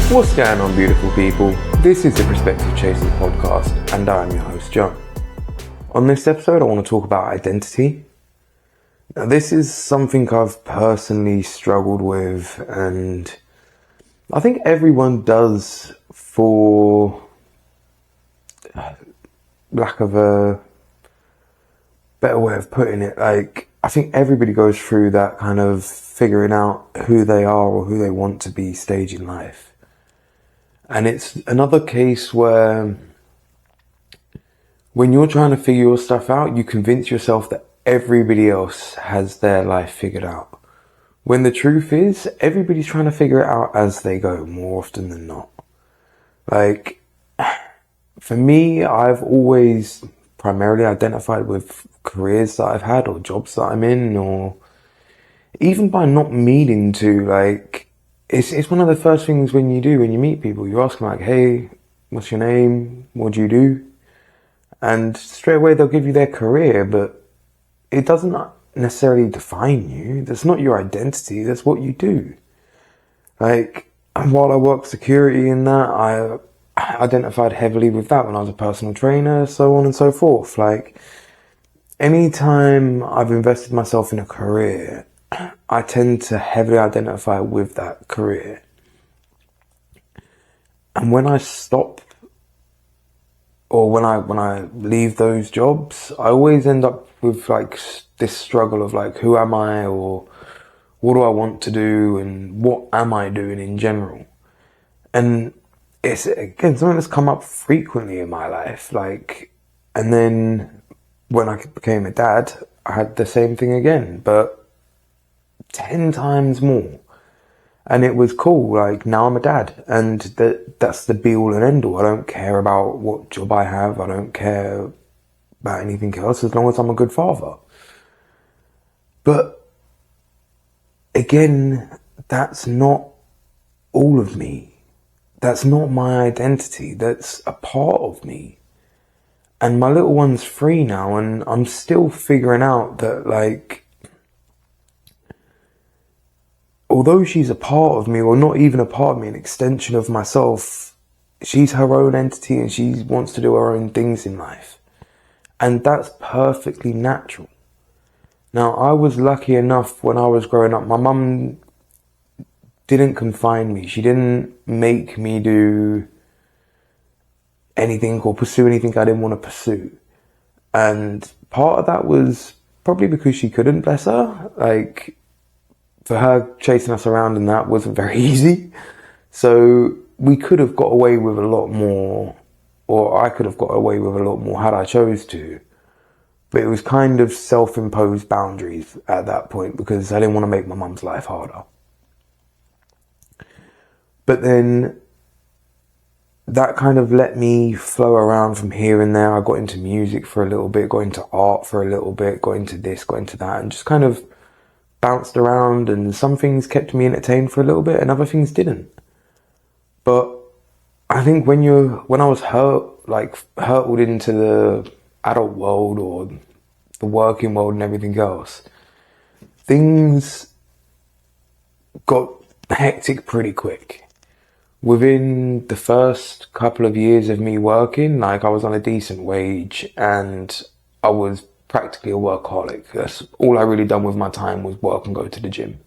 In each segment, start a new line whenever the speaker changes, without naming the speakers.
What's going on, beautiful people? This is the Perspective Chasing podcast, and I'm your host, John. On this episode, I want to talk about identity. Now, this is something I've personally struggled with, and I think everyone does, for lack of a better way of putting it. Like, I think everybody goes through that kind of figuring out who they are or who they want to be stage in life. And it's another case where when you're trying to figure your stuff out, you convince yourself that everybody else has their life figured out. When the truth is, everybody's trying to figure it out as they go, more often than not. Like, for me, I've always primarily identified with careers that I've had or jobs that I'm in, or even by not meaning to, like, it's one of the first things when you do, when you meet people, you ask them like, hey, what's your name? What do you do? And straight away they'll give you their career, but it doesn't necessarily define you. That's not your identity. That's what you do. Like, while I work security in that, I identified heavily with that when I was a personal trainer, so on and so forth. Like, anytime I've invested myself in a career, I tend to heavily identify with that career. And when I stop, or when I leave those jobs, I always end up with like this struggle of like, who am I, or what do I want to do, and what am I doing in general? And it's, again, something that's come up frequently in my life. Like, and then when I became a dad, I had the same thing again, but 10 times more. And it was cool. Like, now I'm a dad, and that's the be all and end all. I don't care about what job I have. I don't care about anything else as long as I'm a good father. But again, that's not all of me. That's not my identity. That's a part of me. And my little one's 3 now, and I'm still figuring out that, like, although she's a part of me, or not even a part of me, an extension of myself, she's her own entity and she wants to do her own things in life. And that's perfectly natural. Now, I was lucky enough when I was growing up, my mum didn't confine me. She didn't make me do anything or pursue anything I didn't want to pursue. And part of that was probably because she couldn't, bless her. Like, for her, chasing us around and that wasn't very easy. So we could have got away with a lot more, or I could have got away with a lot more had I chose to. But it was kind of self-imposed boundaries at that point because I didn't want to make my mum's life harder. But then that kind of let me flow around from here and there. I got into music for a little bit, got into art for a little bit, got into this, got into that, and just kind of bounced around, and some things kept me entertained for a little bit and other things didn't. But I think when I was hurtled into the adult world or the working world and everything else, things got hectic pretty quick. Within the first couple of years of me working, like, I was on a decent wage and I was practically a workaholic. That's all I really done with my time, was work and go to the gym.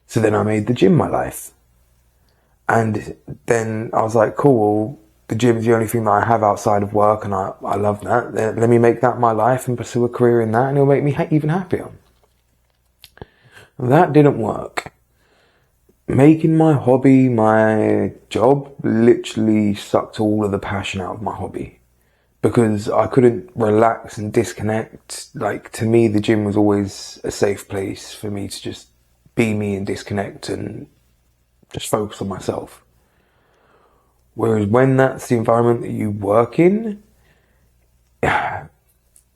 So then I made the gym my life. And then I was like, cool, well, the gym's the only thing that I have outside of work, and I love that. Let me make that my life and pursue a career in that, and it'll make me even happier. That didn't work. Making my hobby my job literally sucked all of the passion out of my hobby. Because I couldn't relax and disconnect. Like, to me, the gym was always a safe place for me to just be me and disconnect and just focus on myself. Whereas when that's the environment that you work in,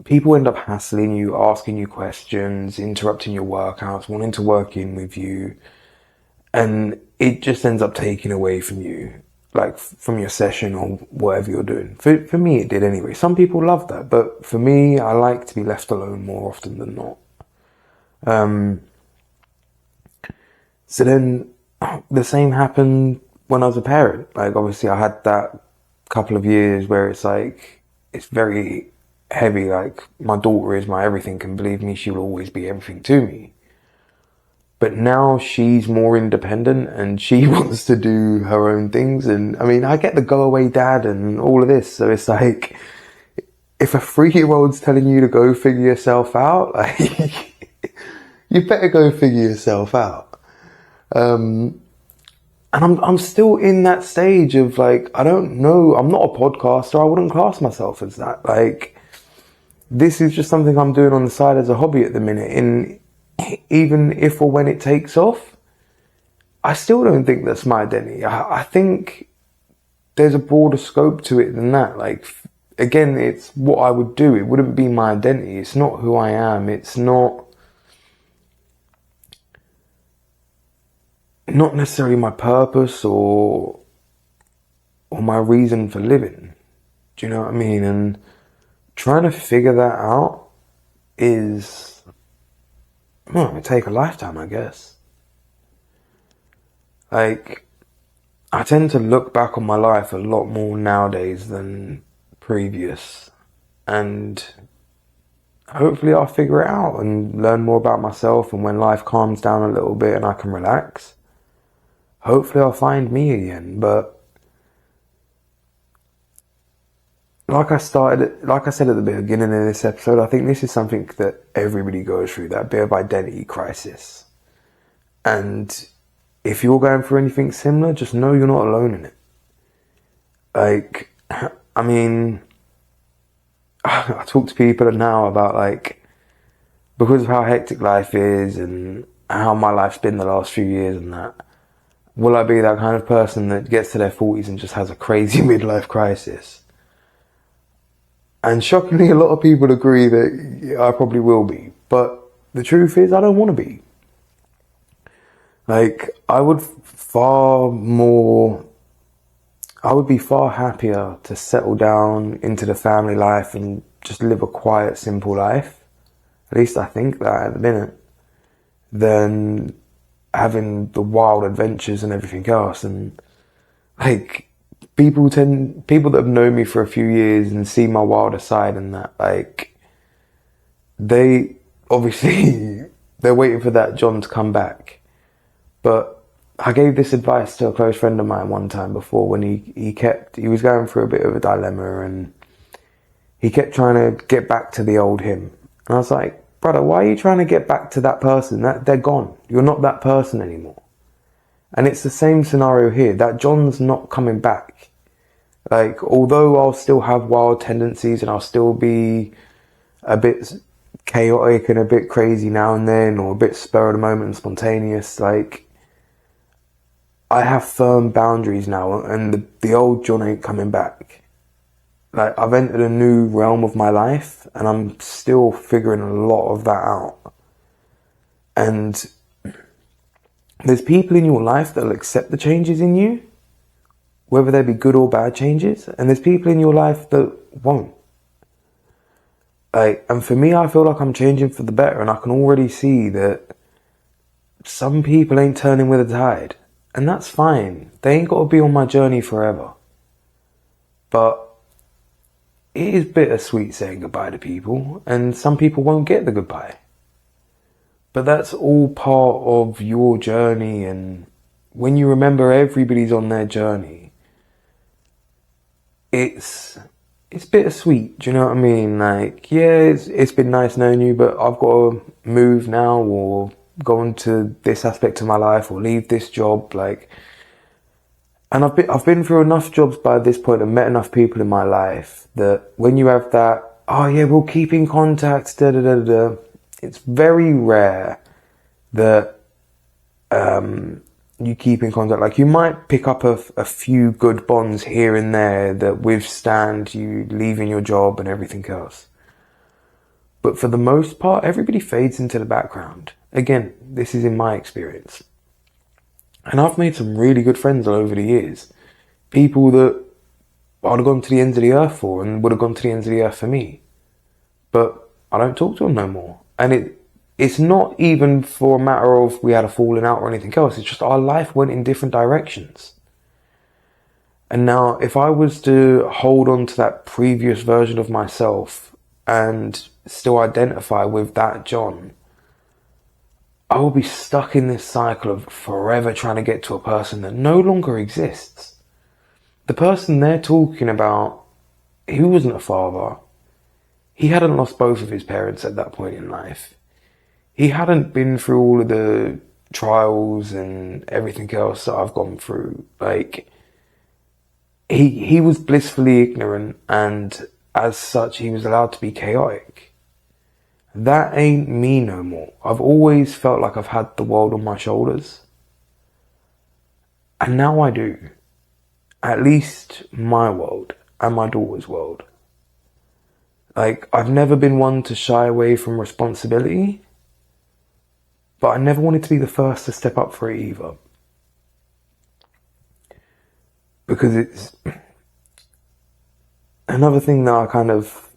people end up hassling you, asking you questions, interrupting your workouts, wanting to work in with you. And it just ends up taking away from you, like from your session or whatever you're doing. For me, it did anyway. Some people love that, but for me, I like to be left alone more often than not. So then the same happened when I was a parent. Like, obviously I had that couple of years where it's like, it's very heavy. Like, my daughter is my everything, and believe me, she will always be everything to me. But now she's more independent and she wants to do her own things. And I mean, I get the go away dad and all of this. So it's like, if a 3-year-old's telling you to go figure yourself out, like, you better go figure yourself out. And I'm still in that stage of like, I don't know, I'm not a podcaster. I wouldn't class myself as that. Like, this is just something I'm doing on the side as a hobby at the minute. And even if or when it takes off, I still don't think that's my identity. I think there's a broader scope to it than that. Like, again, it's what I would do. It wouldn't be my identity. It's not who I am. It's not necessarily my purpose or my reason for living. Do you know what I mean? And trying to figure that out is, well, it'd take a lifetime, I guess. Like, I tend to look back on my life a lot more nowadays than previous, and hopefully I'll figure it out and learn more about myself. And when life calms down a little bit and I can relax, hopefully I'll find me again. But like I said at the beginning of this episode, I think this is something that everybody goes through, that bit of identity crisis. And if you're going through anything similar, just know you're not alone in it. Like, I mean, I talk to people now about, like, because of how hectic life is and how my life's been the last few years and that, will I be that kind of person that gets to their 40s and just has a crazy midlife crisis? And shockingly, a lot of people agree that I probably will be. But the truth is, I don't want to be. Like, I would be far happier to settle down into the family life and just live a quiet, simple life. At least I think that at the minute. Than having the wild adventures and everything else. And like, people that have known me for a few years and see my wilder side and that, like, they obviously they're waiting for that John to come back. But I gave this advice to a close friend of mine one time before, when he was going through a bit of a dilemma and he kept trying to get back to the old him. And I was like, brother, why are you trying to get back to that person? They're gone. You're not that person anymore. And it's the same scenario here. That John's not coming back. Like, although I'll still have wild tendencies and I'll still be a bit chaotic and a bit crazy now and then, or a bit spur of the moment and spontaneous, like, I have firm boundaries now, and the old John ain't coming back. Like, I've entered a new realm of my life and I'm still figuring a lot of that out. And there's people in your life that'll accept the changes in you, whether they be good or bad changes. And there's people in your life that won't. Like, and for me, I feel like I'm changing for the better, and I can already see that some people ain't turning with the tide. And that's fine. They ain't got to be on my journey forever. But it is bittersweet saying goodbye to people, and some people won't get the goodbye. But that's all part of your journey, and when you remember everybody's on their journey, it's bittersweet. Do you know what I mean? Like, yeah, it's been nice knowing you, but I've got to move now, or go into this aspect of my life, or leave this job. Like, and I've been through enough jobs by this point and met enough people in my life that when you have that, oh yeah, we'll keep in contact, da da da da, it's very rare that you keep in contact. Like, you might pick up a few good bonds here and there that withstand you leaving your job and everything else. But for the most part, everybody fades into the background. Again, this is in my experience. And I've made some really good friends all over the years. People that I'd have gone to the ends of the earth for and would have gone to the ends of the earth for me. But I don't talk to them no more. And it's not even for a matter of we had a falling out or anything else. It's just our life went in different directions. And now, if I was to hold on to that previous version of myself and still identify with that John, I will be stuck in this cycle of forever trying to get to a person that no longer exists. The person they're talking about, he wasn't a father. He hadn't lost both of his parents at that point in life. He hadn't been through all of the trials and everything else that I've gone through. Like, he was blissfully ignorant, and as such, he was allowed to be chaotic. That ain't me no more. I've always felt like I've had the world on my shoulders. And now I do. At least my world and my daughter's world. Like, I've never been one to shy away from responsibility, but I never wanted to be the first to step up for it either. Because it's another thing that I kind of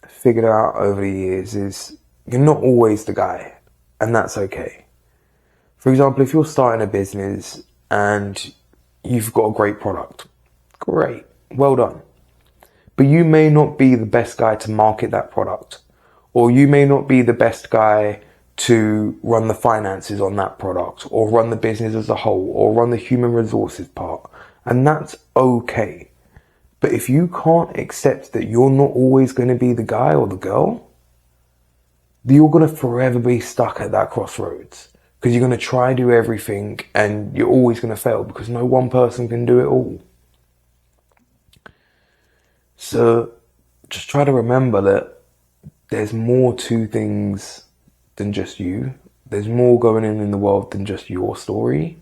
figured out over the years is you're not always the guy, and that's okay. For example, if you're starting a business and you've got a great product, great, well done. But you may not be the best guy to market that product, or you may not be the best guy to run the finances on that product, or run the business as a whole, or run the human resources part. And that's okay. But if you can't accept that you're not always going to be the guy or the girl, you're going to forever be stuck at that crossroads. Because you're going to try to do everything and you're always going to fail because no one person can do it all. So just try to remember that there's more to things than just you. There's more going on in the world than just your story.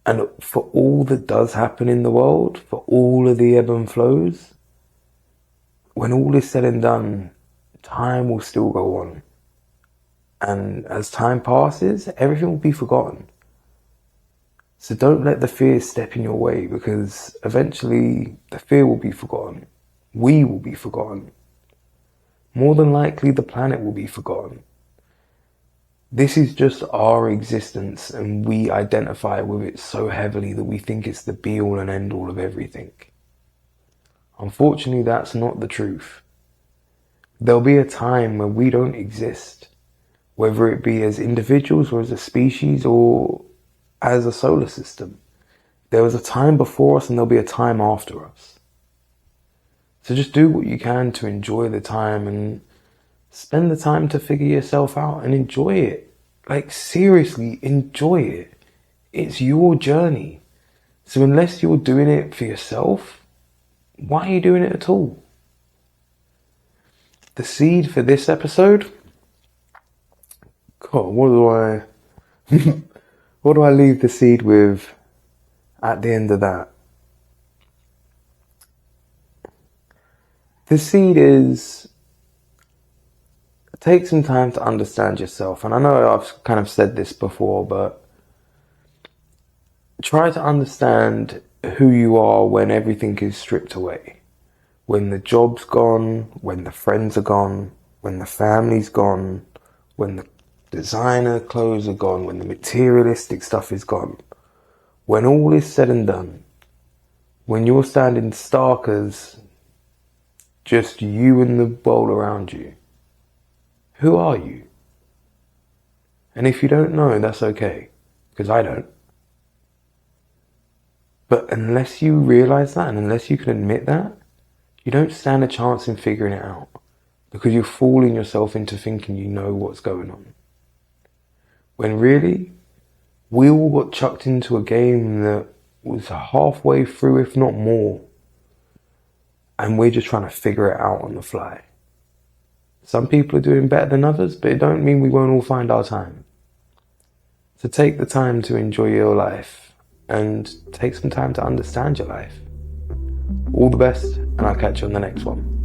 And for all that does happen in the world, for all of the ebb and flows, when all is said and done, time will still go on. And as time passes, everything will be forgotten. So don't let the fear step in your way, because eventually the fear will be forgotten. We will be forgotten. More than likely, the planet will be forgotten. This is just our existence, and we identify with it so heavily that we think it's the be-all and end-all of everything. Unfortunately, that's not the truth. There'll be a time when we don't exist, whether it be as individuals or as a species or as a solar system. There was a time before us and there'll be a time after us. So just do what you can to enjoy the time and spend the time to figure yourself out and enjoy it. Like, seriously, enjoy it. It's your journey. So unless you're doing it for yourself, why are you doing it at all? The seed for this episode, God, what do I leave the seed with at the end of that? The seed is, take some time to understand yourself. And I know I've kind of said this before, but try to understand who you are when everything is stripped away. When the job's gone, when the friends are gone, when the family's gone, when the designer clothes are gone, when the materialistic stuff is gone. When all is said and done, when you're standing stark as just you and the world around you, who are you? And if you don't know, that's okay, because I don't. But unless you realize that, and unless you can admit that, you don't stand a chance in figuring it out, because you're fooling yourself into thinking you know what's going on. When really, we all got chucked into a game that was halfway through, if not more, and we're just trying to figure it out on the fly. Some people are doing better than others, but it don't mean we won't all find our time. So take the time to enjoy your life and take some time to understand your life. All the best, and I'll catch you on the next one.